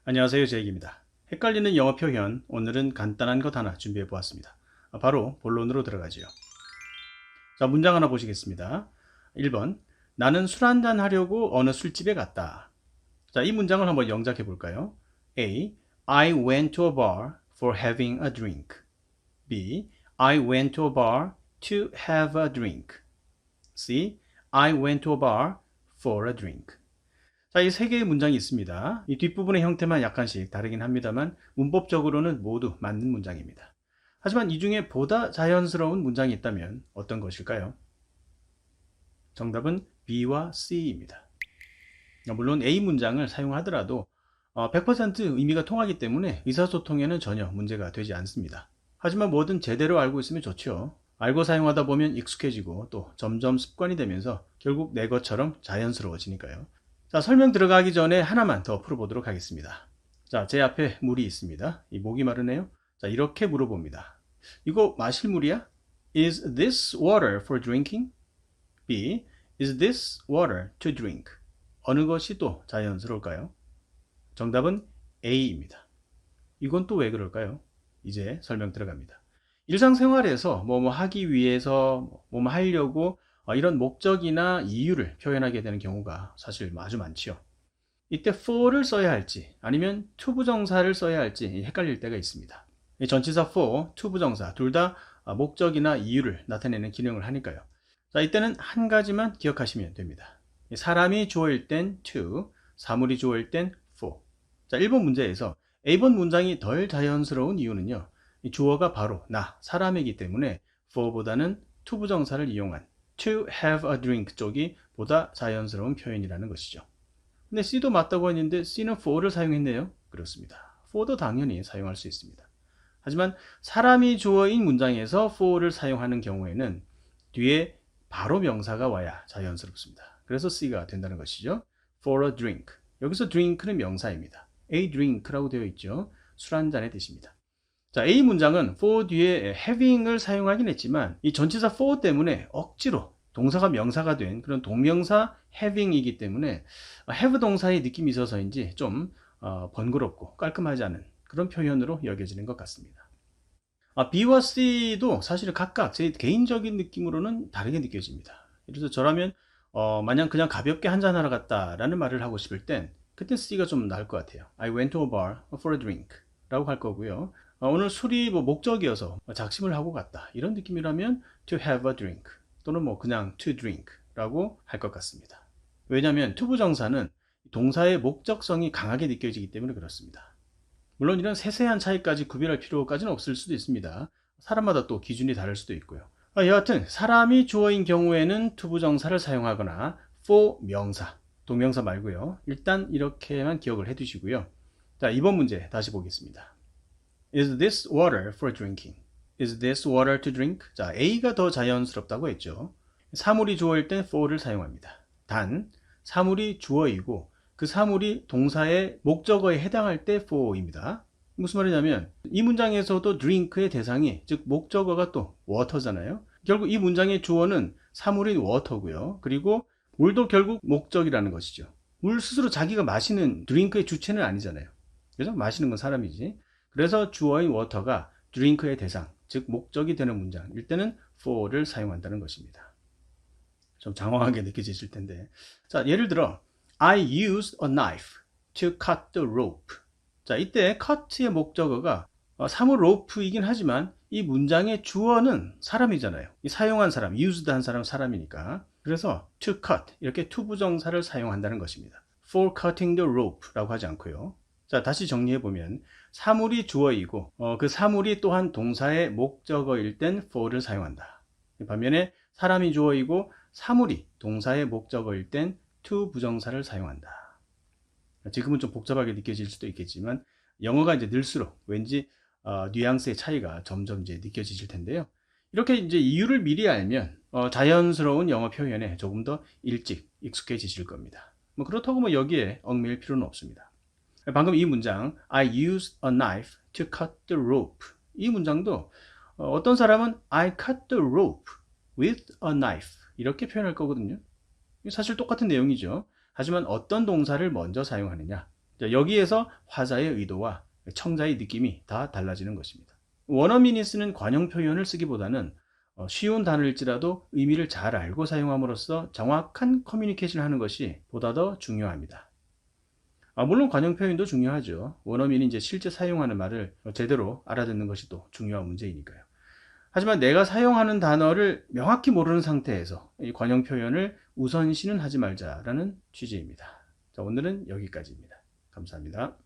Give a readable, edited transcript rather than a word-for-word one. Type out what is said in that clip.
안녕하세요, 제이입니다. 헷갈리는 영어 표현, 오늘은 간단한 것 하나 준비해 보았습니다. 바로 본론으로 들어가지요. 자, 문장 하나 보시겠습니다. 1번, 나는 술 한잔 하려고 어느 술집에 갔다. 자, 이 문장을 한번 영작해 볼까요? A. I went to a bar for having a drink. B. I went to a bar to have a drink. C. I went to a bar for a drink. 자, 이 세 개의 문장이 있습니다. 이 뒷부분의 형태만 약간씩 다르긴 합니다만 문법적으로는 모두 맞는 문장입니다. 하지만 이 중에 보다 자연스러운 문장이 있다면 어떤 것일까요? 정답은 B와 C입니다. 물론 A 문장을 사용하더라도 100% 의미가 통하기 때문에 의사소통에는 전혀 문제가 되지 않습니다. 하지만 뭐든 제대로 알고 있으면 좋죠. 알고 사용하다 보면 익숙해지고 또 점점 습관이 되면서 결국 내 것처럼 자연스러워지니까요. 자, 설명 들어가기 전에 하나만 더 풀어보도록 하겠습니다. 자, 제 앞에 물이 있습니다. 이 목이 마르네요. 자, 이렇게 물어봅니다. 이거 마실 물이야? Is this water for drinking? B. Is this water to drink? 어느 것이 또 자연스러울까요? 정답은 A입니다. 이건 또 왜 그럴까요? 이제 설명 들어갑니다. 일상생활에서 뭐뭐 하기 위해서 뭐뭐 하려고 이런 목적이나 이유를 표현하게 되는 경우가 사실 아주 많지요. 이때 for를 써야 할지 아니면 to 부정사를 써야 할지 헷갈릴 때가 있습니다. 이 전치사 for, to 부정사 둘 다 목적이나 이유를 나타내는 기능을 하니까요. 자, 이때는 한 가지만 기억하시면 됩니다. 사람이 주어일 땐 to, 사물이 주어일 땐 for. 자, 1번 문제에서 A번 문장이 덜 자연스러운 이유는요. 이 주어가 바로 나, 사람이기 때문에 for보다는 to 부정사를 이용한 to have a drink 쪽이 보다 자연스러운 표현이라는 것이죠. 근데 C도 맞다고 했는데 C는 for를 사용했네요. 그렇습니다. for도 당연히 사용할 수 있습니다. 하지만 사람이 주어인 문장에서 for를 사용하는 경우에는 뒤에 바로 명사가 와야 자연스럽습니다. 그래서 C가 된다는 것이죠. for a drink. 여기서 drink는 명사입니다. a drink라고 되어 있죠. 술 한 잔의 뜻입니다. 자, A 문장은 for 뒤에 having을 사용하긴 했지만 이 전치사 for 때문에 억지로 동사가 명사가 된 그런 동명사 having이기 때문에 have 동사의 느낌이 있어서인지 좀 번거롭고 깔끔하지 않은 그런 표현으로 여겨지는 것 같습니다. B와 C도 사실 각각 제 개인적인 느낌으로는 다르게 느껴집니다. 그래서 저라면 마냥 그냥 가볍게 한잔하러 갔다라는 말을 하고 싶을 땐 그때 C가 좀 나을 것 같아요. I went to a bar for a drink 라고 할 거고요. 오늘 술이 뭐 목적이어서 작심을 하고 갔다 이런 느낌이라면 to have a drink 또는 뭐 그냥 to drink 라고 할 것 같습니다. 왜냐하면 to 부정사는 동사의 목적성이 강하게 느껴지기 때문에 그렇습니다. 물론 이런 세세한 차이까지 구별할 필요까지는 없을 수도 있습니다. 사람마다 또 기준이 다를 수도 있고요. 여하튼 사람이 주어인 경우에는 to 부정사를 사용하거나 for 명사, 동명사 말고요. 일단 이렇게만 기억을 해두시고요. 자, 이번 문제 다시 보겠습니다. Is this water for drinking? Is this water to drink? 자, A가 더 자연스럽다고 했죠. 사물이 주어일 땐 for를 사용합니다. 단, 사물이 주어이고 그 사물이 동사의 목적어에 해당할 때 for입니다. 무슨 말이냐면 이 문장에서도 drink의 대상이 즉 목적어가 또 water잖아요. 결국 이 문장의 주어는 사물인 water고요. 그리고 물도 결국 목적이라는 것이죠. 물 스스로 자기가 마시는 drink의 주체는 아니잖아요. 그래서 마시는 건 사람이지. 그래서 주어인 water가 drink의 대상, 즉 목적이 되는 문장일 때는 for를 사용한다는 것입니다. 좀 장황하게 느껴지실 텐데. 자, 예를 들어 I used a knife to cut the rope. 자, 이때 cut의 목적어가 사물 rope이긴 하지만 이 문장의 주어는 사람이잖아요. 이 사용한 사람, used 한 사람 사람이니까. 그래서 to cut 이렇게 to 부정사를 사용한다는 것입니다. For cutting the rope라고 하지 않고요. 자, 다시 정리해 보면 사물이 주어이고 그 사물이 또한 동사의 목적어일 땐 for를 사용한다. 반면에 사람이 주어이고 사물이 동사의 목적어일 땐 to 부정사를 사용한다. 지금은 좀 복잡하게 느껴질 수도 있겠지만 영어가 이제 늘수록 왠지 뉘앙스의 차이가 점점 이제 느껴지실 텐데요. 이렇게 이제 이유를 미리 알면 자연스러운 영어 표현에 조금 더 일찍 익숙해지실 겁니다. 뭐 그렇다고 뭐 여기에 얽매일 필요는 없습니다. 방금 이 문장 I used a knife to cut the rope 이 문장도 어떤 사람은 I cut the rope with a knife 이렇게 표현할 거거든요. 사실 똑같은 내용이죠. 하지만 어떤 동사를 먼저 사용하느냐 자, 여기에서 화자의 의도와 청자의 느낌이 다 달라지는 것입니다. 원어민이 쓰는 관용 표현을 쓰기보다는 쉬운 단어일지라도 의미를 잘 알고 사용함으로써 정확한 커뮤니케이션을 하는 것이 보다 더 중요합니다. 물론 관용 표현도 중요하죠. 원어민이 이제 실제 사용하는 말을 제대로 알아듣는 것이 또 중요한 문제이니까요. 하지만 내가 사용하는 단어를 명확히 모르는 상태에서 이 관용 표현을 우선시는 하지 말자라는 취지입니다. 자, 오늘은 여기까지입니다. 감사합니다.